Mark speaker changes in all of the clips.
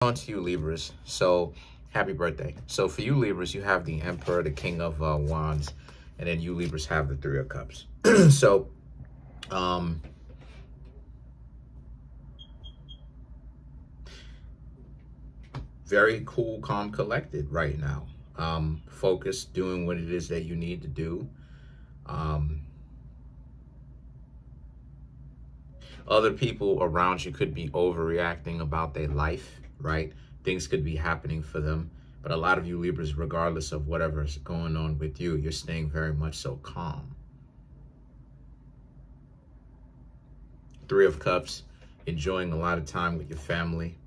Speaker 1: On to you, Libras. So, happy birthday. So, for you, Libras, you have the Emperor, the King of Wands, and then you, Libras, have the Three of Cups. So, very cool, calm, collected right now. Focused, doing what it is that you need to do. Other people around you could be overreacting about their life, right? Things could be happening for them. But a lot of you Libras, regardless of whatever's going on with you, you're staying very much so calm. Three of Cups, enjoying a lot of time with your family,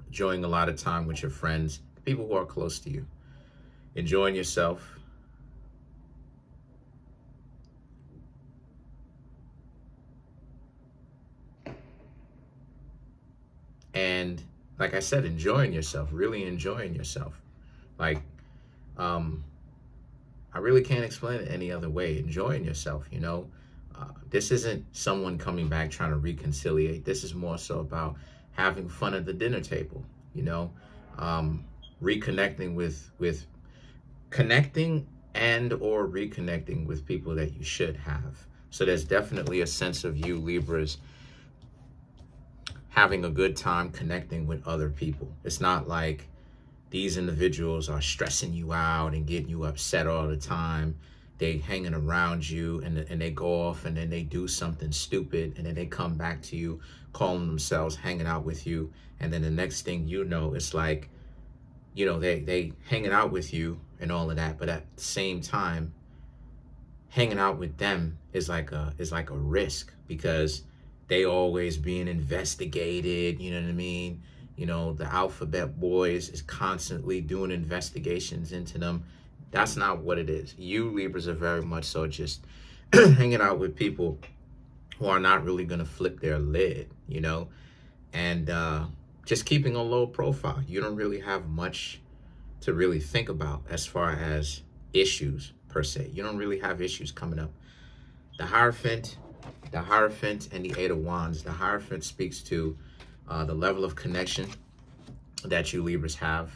Speaker 1: enjoying a lot of time with your friends, people who are close to you, enjoying yourself. And like I said, enjoying yourself, really enjoying yourself. Like, I really can't explain it any other way. Enjoying yourself, you know. This isn't someone coming back trying to reconciliate. This is more so about having fun at the dinner table, you know. Reconnecting with connecting and or reconnecting with people that you should have. So there's definitely a sense of you Libras having a good time connecting with other people. It's not like these individuals are stressing you out and getting you upset all the time. They hanging around you and they go off and then they do something stupid and then they come back to you calling themselves hanging out with you. And then the next thing you know, it's like, you know, they hanging out with you and all of that. But at the same time, hanging out with them is like a risk because they always being investigated, you know what I mean? You know, the alphabet boys is constantly doing investigations into them. That's not what it is. You Libras are very much so just hanging out with people who are not really going to flip their lid, you know, and just keeping a low profile. You don't really have much to really think about as far as issues per se. You don't really have issues coming up. The Hierophant and the Eight of Wands. The Hierophant speaks to the level of connection that you Libras have.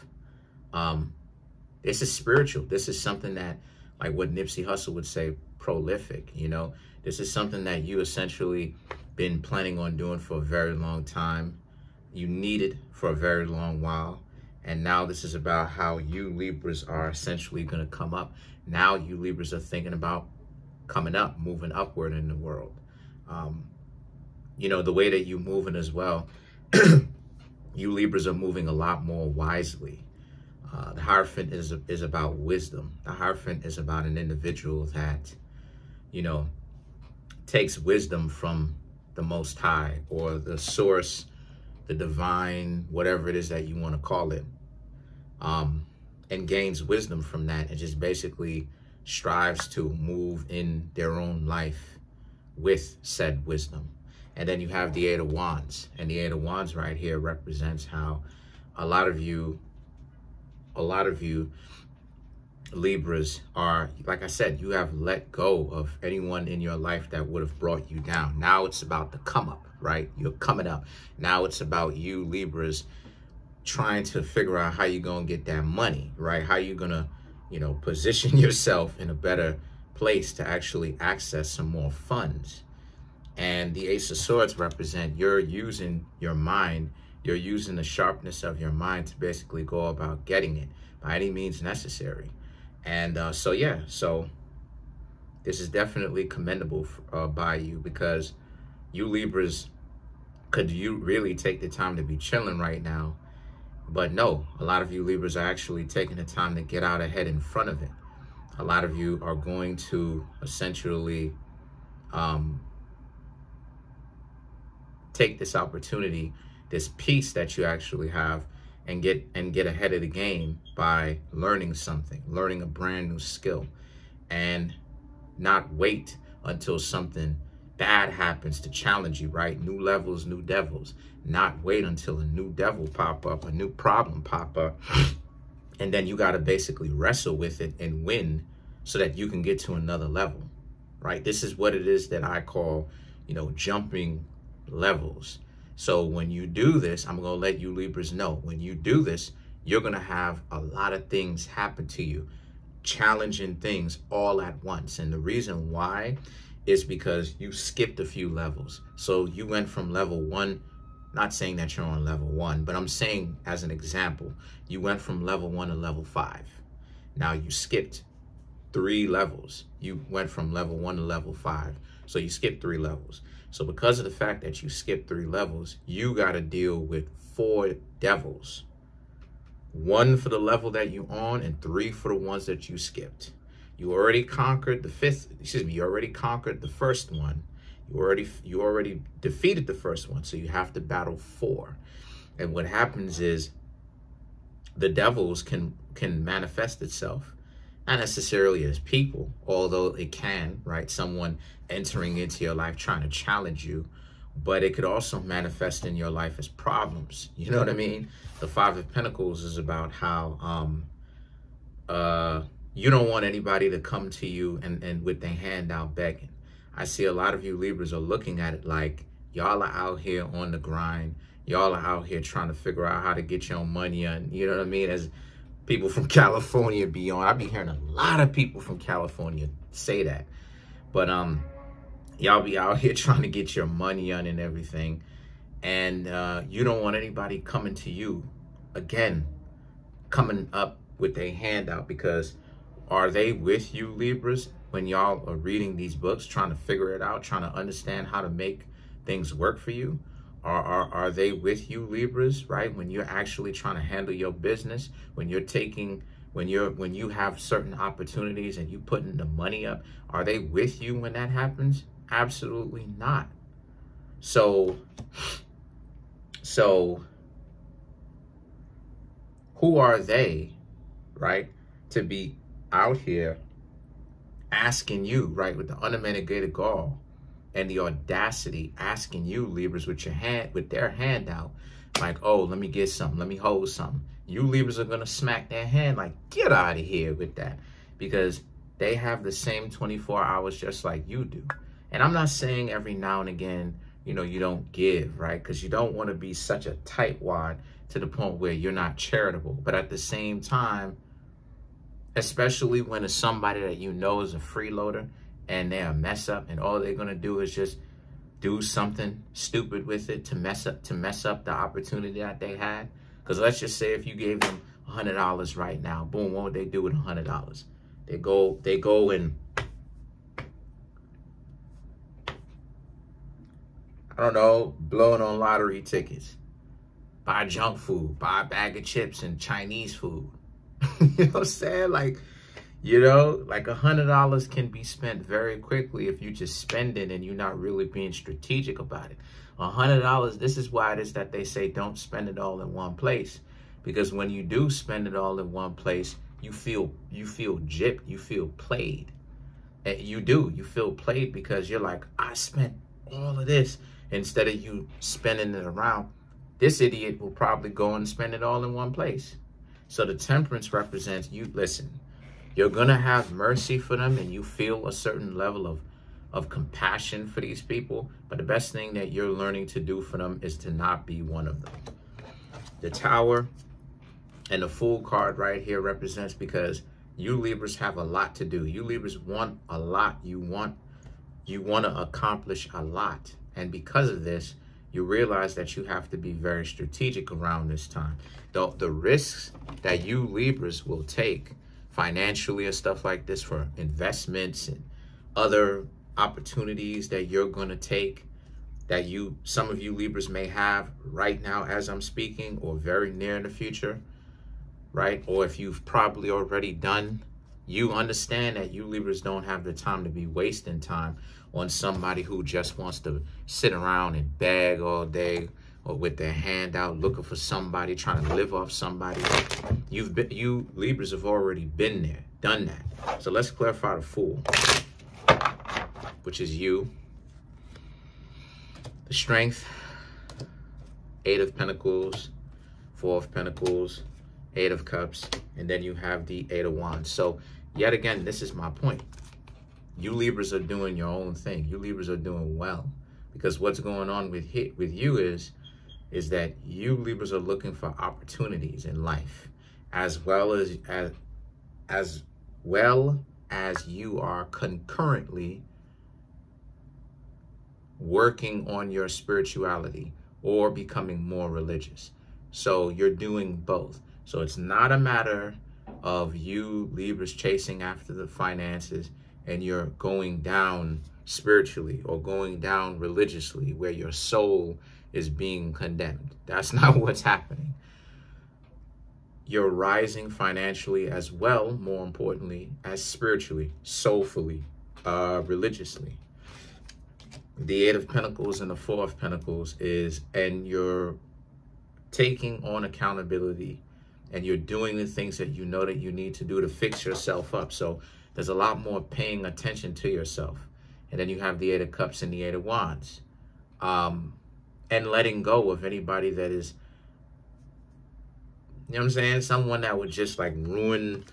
Speaker 1: This is spiritual. This is something that, like what Nipsey Hussle would say, prolific, you know. This is something that you essentially been planning on doing for a very long time. You needed for a very long while. And now this is about how you Libras are essentially going to come up. Now you Libras are thinking about coming up, moving upward in the world. You know, the way that you're moving as well, you Libras are moving a lot more wisely. The Hierophant is about wisdom. The Hierophant is about an individual that, you know, takes wisdom from the Most High or the source, the divine, whatever it is that you want to call it, and gains wisdom from that and just basically strives to move in their own life with said wisdom. And then you have the Eight of Wands. And the Eight of Wands right here represents how a lot of you Libras are, like I said, you have let go of anyone in your life that would have brought you down. Now it's about the come up, right? You're coming up. Now it's about you Libras trying to figure out how you're going to get that money, right? How you're going to, you know, position yourself in a better place to actually access some more funds. And the Ace of Swords represent you're using your mind. You're using the sharpness of your mind to basically go about getting it by any means necessary. And so, yeah, so this is definitely commendable by you because you Libras, could you really take the time to be chilling right now? But no, a lot of you Libras are actually taking the time to get out ahead in front of it. A lot of you are going to essentially take this opportunity, this peace that you actually have, and get ahead of the game by learning something, learning a brand new skill, and not wait until something bad happens to challenge you, right? New levels, new devils. Not wait until a new devil pop up, a new problem pop up, and then you got to basically wrestle with it and win so that you can get to another level, right? This is what it is that I call, you know, jumping levels. So when you do this, I'm going to let you Libras know, when you do this, you're going to have a lot of things happen to you, challenging things all at once. And the reason why is because you skipped a few levels. So you went from level 1, not saying that you're on level 1, but I'm saying as an example, you went from level 1 to level 5. Now you skipped 3 levels. You went from level 1 to level 5. So you skipped 3 levels. So because of the fact that you skipped 3 levels, you got to deal with 4 devils. 1 for the level that you're on and 3 for the ones that you skipped. You already conquered the you already conquered the first one. You already defeated the first one. So you have to battle 4. And what happens is the devils can manifest itself, not necessarily as people, although it can, right? Someone entering into your life trying to challenge you, but it could also manifest in your life as problems. You know what I mean? The 5 of Pentacles is about how you don't want anybody to come to you and with their hand out begging. I see a lot of you Libras are looking at it like y'all are out here on the grind. Y'all are out here trying to figure out how to get your money on, you know what I mean? As people from California be on. I be hearing a lot of people from California say that. But y'all be out here trying to get your money on and everything. And you don't want anybody coming to you, again, coming up with their hand out, because are they with you, Libras, when y'all are reading these books, trying to figure it out, trying to understand how to make things work for you? Are they with you, Libras, right? When you're actually trying to handle your business, when you're taking, when you have certain opportunities and you putting the money up, are they with you when that happens? Absolutely not. So who are they, right, to be out here asking you, right, with the unmitigated gall and the audacity, asking you, Libras, with their hand out, like, oh, let me get something, let me hold something. You Libras are gonna smack their hand like, get out of here with that, because they have the same 24 hours just like you do. And I'm not saying every now and again, you know, you don't give, right? Because you don't want to be such a tightwad to the point where you're not charitable. But at the same time, especially when it's somebody that you know is a freeloader and they're a mess up and all they're going to do is just do something stupid with it to mess up the opportunity that they had. Because let's just say if you gave them $100 right now, boom, what would they do with $100? They go and, I don't know, blowing on lottery tickets, buy junk food, buy a bag of chips and Chinese food. You know what I'm saying? Like, you know, like $100 can be spent very quickly if you just spend it and you're not really being strategic about it. $100, this is why it is that they say don't spend it all in one place. Because when you do spend it all in one place, you feel gypped, you feel played. And you feel played because you're like, I spent all of this. Instead of you spending it around, this idiot will probably go and spend it all in one place. So the Temperance represents you. Listen, you're going to have mercy for them and you feel a certain level of compassion for these people. But the best thing that you're learning to do for them is to not be one of them. The Tower and the Fool card right here represents, because you Libras have a lot to do. You Libras want a lot. You want to accomplish a lot. And because of this, you realize that you have to be very strategic around this time. The risks that you Libras will take financially and stuff like this for investments and other opportunities that you're going to take, that some of you Libras may have right now as I'm speaking, or very near in the future, right? Or if you've probably already done, you understand that you Libras don't have the time to be wasting time on somebody who just wants to sit around and beg all day, or with their hand out looking for somebody, trying to live off somebody. You Libras have already been there, done that. So let's clarify the Fool, which is you. The Strength, 8 of Pentacles, 4 of Pentacles, 8 of Cups, and then you have the 8 of Wands. So yet again, this is my point. You Libras are doing your own thing. You Libras are doing well, because what's going on with you is is that you Libras are looking for opportunities in life, as well as you are concurrently working on your spirituality or becoming more religious. So you're doing both. So it's not a matter of you Libras chasing after the finances and you're going down spiritually or going down religiously where your soul is being condemned. That's not what's happening. You're rising financially as well, more importantly, as spiritually, soulfully, religiously. The Eight of Pentacles and the Four of Pentacles and you're taking on accountability and you're doing the things that you know that you need to do to fix yourself up. So there's a lot more paying attention to yourself. And then you have the Eight of Cups and the Eight of Wands. And letting go of anybody that is, you know what I'm saying? Someone that would just like ruin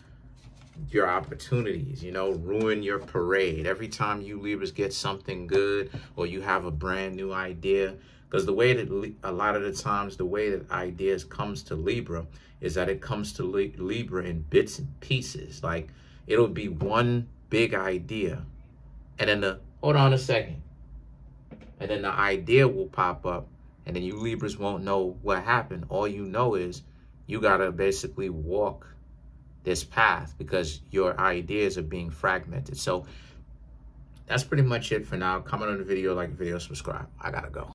Speaker 1: your opportunities, you know, ruin your parade. Every time you Libras get something good or you have a brand new idea, because the way that a lot of the times, the way that ideas comes to Libra is that it comes to Libra in bits and pieces. Like it'll be one big idea and then hold on a second. And then the idea will pop up and then you Libras won't know what happened. All you know is you got to basically walk this path because your ideas are being fragmented. So that's pretty much it for now. Comment on the video, like the video, subscribe. I got to go.